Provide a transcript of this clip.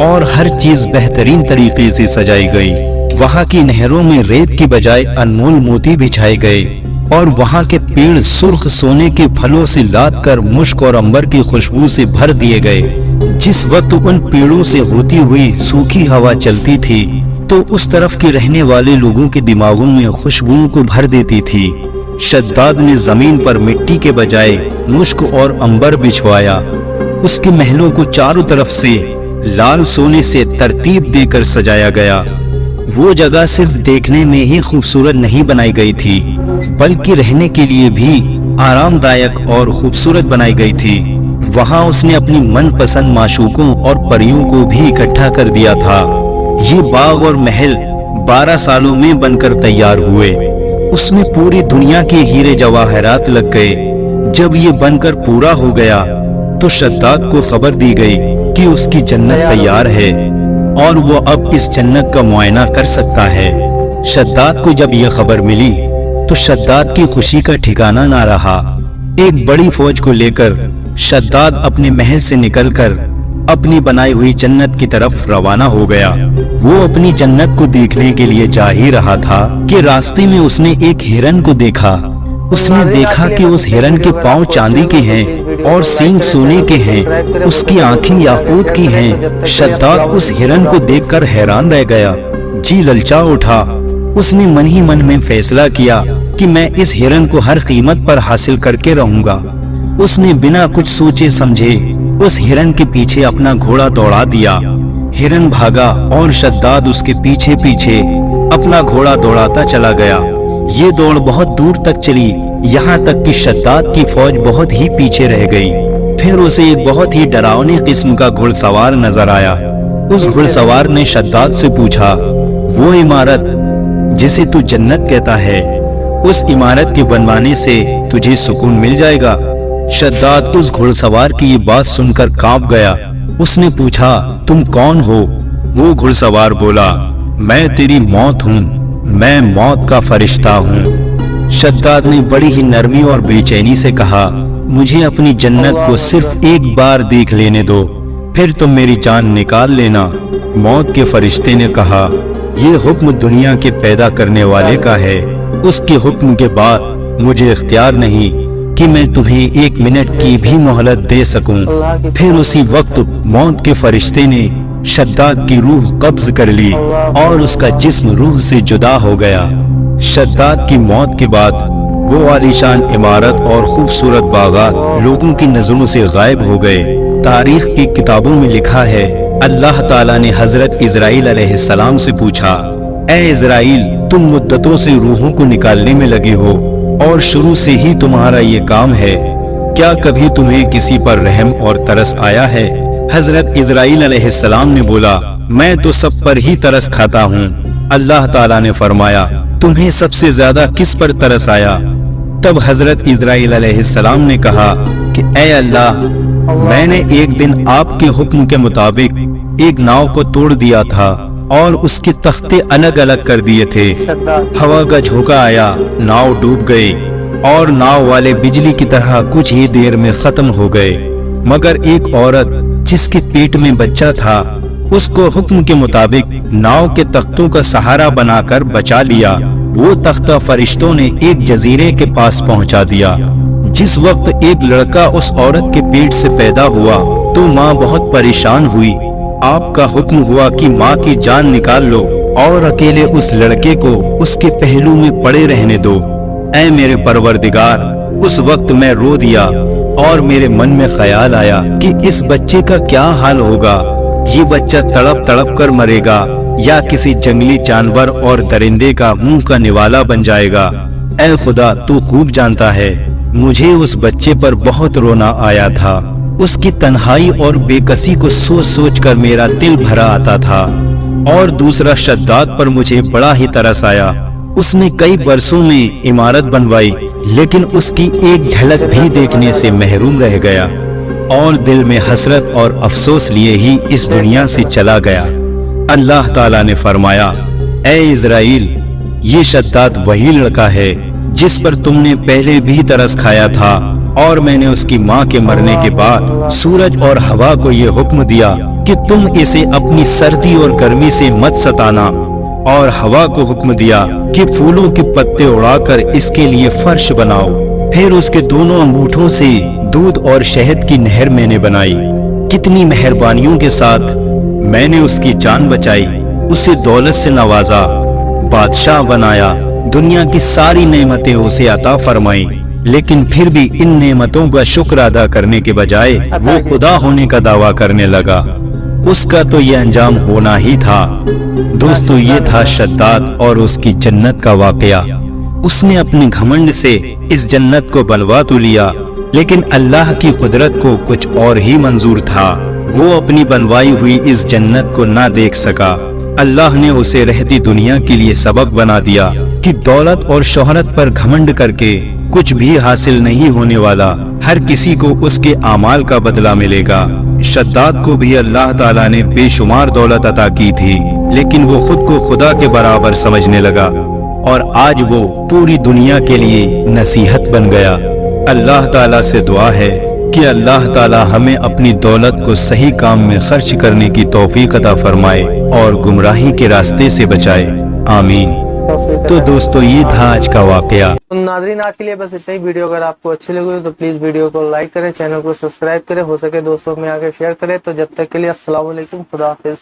اور ہر چیز بہترین طریقے سے سجائی گئی۔ وہاں کی نہروں میں ریت کی بجائے انمول موتی بچھائے گئے اور وہاں کے پیڑ سرخ سونے کے پھلوں سے لاد کر مشک اور عنبر کی خوشبو سے بھر دیے گئے۔ جس وقت ان پیڑوں سے ہوتی ہوئی سوکھی ہوا چلتی تھی تو اس طرف کے رہنے والے لوگوں کے دماغوں میں خوشبوؤں کو بھر دیتی تھی۔ شداد نے زمین پر مٹی کے بجائے مشک اور عنبر بچھوایا۔ اس کے محلوں کو چاروں طرف سے لال سونے سے ترتیب دے کر سجایا گیا۔ وہ جگہ صرف دیکھنے میں ہی خوبصورت نہیں بنائی گئی تھی بلکہ رہنے کے لیے بھی آرام دائق اور خوبصورت بنائی گئی تھی۔ وہاں اس نے اپنی من پسند معشوقوں اور پریوں کو بھی اکٹھا کر دیا تھا۔ یہ باغ اور محل 12 سالوں میں بن کر تیار ہوئے۔ اس میں پوری دنیا کے ہیرے جواہرات لگ گئے۔ جب یہ بن کر پورا ہو گیا تو شداد کو خبر دی گئی کہ اس کی جنت تیار ہے اور وہ اب اس جنت کا معائنہ کر سکتا ہے۔ شداد کو جب یہ خبر ملی تو شداد کی خوشی کا ٹھکانہ نہ رہا۔ ایک بڑی فوج کو لے کر شداد اپنے محل سے نکل کر اپنی بنائی ہوئی جنت کی طرف روانہ ہو گیا۔ وہ اپنی جنت کو دیکھنے کے لیے جا ہی رہا تھا کہ راستے میں اس نے ایک ہرن کو دیکھا۔ اس نے دیکھا کہ اس ہرن کے پاؤں چاندی کے ہیں اور سینگ سونے کے ہیں، اس کی آنکھیں یاقوت کی ہیں۔ شداد اس ہرن کو دیکھ کر حیران رہ گیا، جی للچا اٹھا۔ اس نے من ہی من میں فیصلہ کیا کہ میں اس ہرن کو ہر قیمت پر حاصل کر کے رہوں گا۔ اس نے بنا کچھ سوچے سمجھے اس ہرن کے پیچھے اپنا گھوڑا دوڑا دیا۔ ہرن بھاگا اور شداد اس کے پیچھے پیچھے اپنا گھوڑا دوڑاتا چلا گیا۔ یہ دوڑ بہت دور تک چلی، یہاں تک کہ شداد کی فوج بہت ہی پیچھے رہ گئی۔ پھر اسے ایک بہت ہی ڈراؤنے قسم کا گھڑ سوار نظر آیا۔ اس گھڑ سوار نے شداد سے پوچھا، وہ عمارت جسے تو جنت کہتا ہے، اس عمارت کے بنوانے سے تجھے سکون مل جائے گا؟ شداد اس گھڑ سوار کی یہ بات سن کر کانپ گیا۔ اس نے پوچھا، تم کون ہو؟ وہ گھڑ سوار بولا، میں تیری موت ہوں، میں موت کا فرشتہ ہوں۔ شداد نے بڑی ہی نرمی اور بے چینی سے کہا، مجھے اپنی جنت کو صرف ایک بار دیکھ لینے دو، پھر تم میری جان نکال لینا۔ موت کے فرشتے نے کہا، یہ حکم دنیا کے پیدا کرنے والے کا ہے، اس کے حکم کے بعد مجھے اختیار نہیں کہ میں تمہیں 1 منٹ کی بھی مہلت دے سکوں۔ پھر اسی وقت موت کے فرشتے نے شداد کی روح قبض کر لی اور اس کا جسم روح سے جدا ہو گیا۔ شداد کی موت کے بعد وہ عالیشان عمارت اور خوبصورت باغات لوگوں کی نظروں سے غائب ہو گئے۔ تاریخ کی کتابوں میں لکھا ہے، اللہ تعالیٰ نے حضرت اسرائیل علیہ السلام سے پوچھا، اے اسرائیل، تم مدتوں سے روحوں کو نکالنے میں لگے ہو اور شروع سے ہی تمہارا یہ کام ہے، کیا کبھی تمہیں کسی پر رحم اور ترس آیا ہے؟ حضرت اسرائیل علیہ السلام نے بولا، میں تو سب پر ہی ترس کھاتا ہوں۔ اللہ تعالیٰ نے فرمایا، تمہیں سب سے زیادہ کس پر ترس آیا؟ تب حضرت اسرائیل علیہ السلام نے کہا کہ اے اللہ، میں نے ایک دن آپ کے حکم کے مطابق ایک ناؤ کو توڑ دیا تھا اور اس کے تختے الگ الگ کر دیے تھے۔ ہوا کا جھونکا آیا، ناؤ ڈوب گئی اور ناؤ والے بجلی کی طرح کچھ ہی دیر میں ختم ہو گئے، مگر ایک عورت جس کے پیٹ میں بچہ تھا، اس کو حکم کے مطابق ناؤ کے تختوں کا سہارا بنا کر بچا لیا۔ وہ تختہ فرشتوں نے ایک جزیرے کے پاس پہنچا دیا۔ جس وقت ایک لڑکا اس عورت کے پیٹ سے پیدا ہوا تو ماں بہت پریشان ہوئی۔ آپ کا حکم ہوا کہ ماں کی جان نکال لو اور اکیلے اس لڑکے کو اس کے پہلو میں پڑے رہنے دو۔ اے میرے پروردگار، اس وقت میں رو دیا اور میرے من میں خیال آیا کہ اس بچے کا کیا حال ہوگا، یہ بچہ تڑپ تڑپ کر مرے گا یا کسی جنگلی جانور اور درندے کا منہ کا نوالا بن جائے گا۔ اے خدا، تو خوب جانتا ہے، مجھے اس بچے پر بہت رونا آیا تھا۔ اس کی تنہائی اور بے کسی کو سوچ سوچ کر میرا دل بھرا آتا تھا۔ اور دوسرا شداد پر مجھے بڑا ہی ترس آیا۔ اس نے کئی برسوں میں عمارت بنوائی، لیکن اس کی ایک جھلک بھی دیکھنے سے محروم رہ گیا اور دل میں حسرت اور افسوس لیے ہی اس دنیا سے چلا گیا۔ اللہ تعالیٰ نے فرمایا، اے اسرائیل، یہ شداد وہی لڑکا ہے جس پر تم نے پہلے بھی ترس کھایا تھا، اور میں نے اس کی ماں کے مرنے کے بعد سورج اور ہوا کو یہ حکم دیا کہ تم اسے اپنی سردی اور گرمی سے مت ستانا، اور ہوا کو حکم دیا کہ پھولوں کے پتے اڑا کر اس کے لیے فرش بناؤ۔ پھر اس کے دونوں انگوٹھوں سے دودھ اور شہد کی نہر میں نے بنائی۔ کتنی مہربانیوں کے ساتھ میں نے اس کی جان بچائی، اسے دولت سے نوازا، بادشاہ بنایا، دنیا کی ساری نعمتیں اسے عطا فرمائیں، لیکن پھر بھی ان نعمتوں کا شکر ادا کرنے کے بجائے وہ خدا ہونے کا دعویٰ کرنے لگا۔ اس کا تو یہ انجام ہونا ہی تھا۔ دوستو، یہ تھا شداد اور اس کی جنت کا واقعہ۔ اس نے اپنے گھمنڈ سے اس جنت کو بلوا تو لیا، لیکن اللہ کی قدرت کو کچھ اور ہی منظور تھا۔ وہ اپنی بنوائی ہوئی اس جنت کو نہ دیکھ سکا۔ اللہ نے اسے رہتی دنیا کے لیے سبق بنا دیا کہ دولت اور شہرت پر گھمنڈ کر کے کچھ بھی حاصل نہیں ہونے والا، ہر کسی کو اس کے اعمال کا بدلہ ملے گا۔ شداد کو بھی اللہ تعالیٰ نے بے شمار دولت عطا کی تھی، لیکن وہ خود کو خدا کے برابر سمجھنے لگا، اور آج وہ پوری دنیا کے لیے نصیحت بن گیا۔ اللہ تعالیٰ سے دعا ہے کہ اللہ تعالیٰ ہمیں اپنی دولت کو صحیح کام میں خرچ کرنے کی توفیق عطا فرمائے اور گمراہی کے راستے سے بچائے، آمین۔ تو دوستو، یہ تھا آج کا واقعہ۔ ناظرین، آج کے لیے بس اتنا ہی۔ ویڈیو اگر آپ کو اچھی لگی تو پلیز ویڈیو کو لائک کریں، چینل کو سبسکرائب کریں، ہو سکے دوستوں میں آگے شیئر کریں۔ تو جب تک کے لیے السلام علیکم، خدا حافظ۔